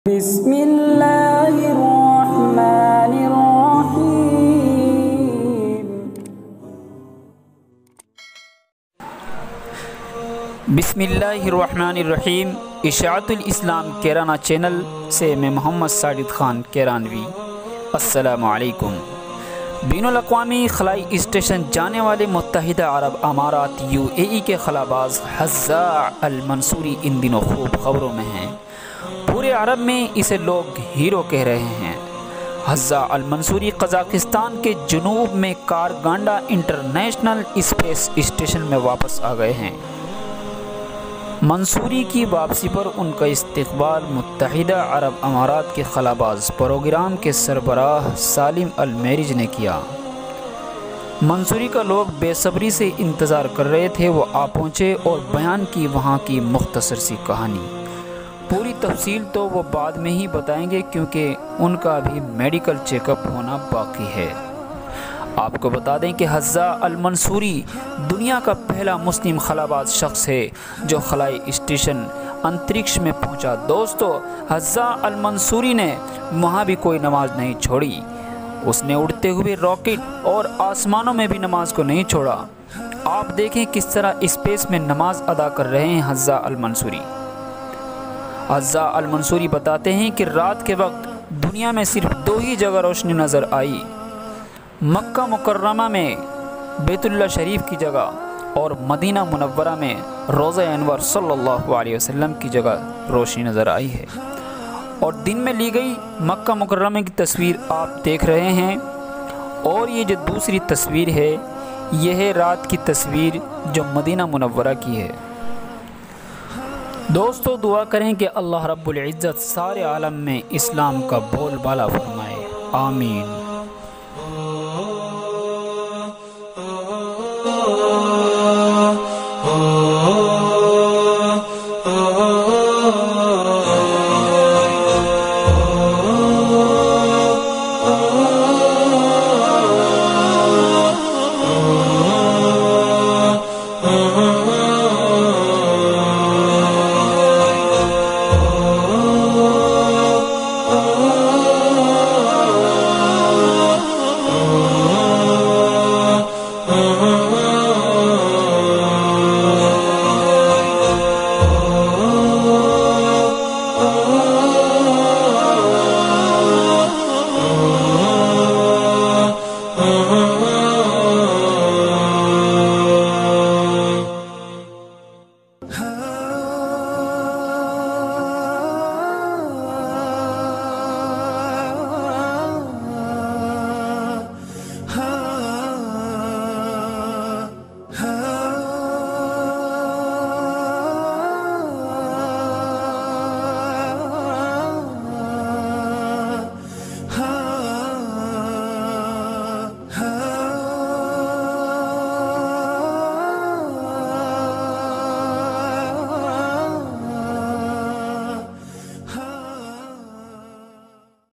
بسم اللہ الرحمن الرحیم۔ بسم اللہ الرحمن الرحیم۔ اشاعت الاسلام کیرانہ چینل سے میں محمد ساجد خان کیرانوی۔ السلام علیکم۔ بین الاقوامی خلائی اسٹیشن جانے والے متحدہ عرب امارات UAE کے خلاباز حزاع المنصوری ان دنوں خوب خبروں میں ہیں۔ پورے عرب میں اسے لوگ ہیرو کہہ رہے ہیں۔ حزاع المنصوری قزاقستان کے جنوب میں کارگانڈا انٹرنیشنل اسپیس اسٹیشن میں واپس آ گئے ہیں۔ منصوری کی واپسی پر ان کا استقبال متحدہ عرب امارات کے خلاباز پروگرام کے سربراہ سالم المریج نے کیا۔ منصوری کا لوگ بے صبری سے انتظار کر رہے تھے، وہ آ پہنچے اور بیان کی وہاں کی مختصر سی کہانی۔ پوری تفصیل تو وہ بعد میں ہی بتائیں گے کیونکہ ان کا ابھی میڈیکل چیک اپ ہونا باقی ہے۔ آپ کو بتا دیں کہ حزاع المنصوری دنیا کا پہلا مسلم خلاباز شخص ہے جو خلائی اسٹیشن انترکش میں پہنچا۔ دوستو، حزاع المنصوری نے وہاں بھی کوئی نماز نہیں چھوڑی۔ اس نے اڑتے ہوئے راکٹ اور آسمانوں میں بھی نماز کو نہیں چھوڑا۔ آپ دیکھیں کس طرح اسپیس میں نماز ادا کر رہے ہیں حزاع المنصوری۔ حزاع المنصوری بتاتے ہیں کہ رات کے وقت دنیا میں صرف دو ہی جگہ روشنی نظر آئی، مکہ مکرمہ میں بیت اللہ شریف کی جگہ اور مدینہ منورہ میں روضہ انور صلی اللہ علیہ وسلم کی جگہ روشنی نظر آئی ہے۔ اور دن میں لی گئی مکہ مکرمہ کی تصویر آپ دیکھ رہے ہیں، اور یہ جو دوسری تصویر ہے یہ ہے رات کی تصویر جو مدینہ منورہ کی ہے۔ دوستو، دعا کریں کہ اللہ رب العزت سارے عالم میں اسلام کا بول بالا فرمائے، آمین۔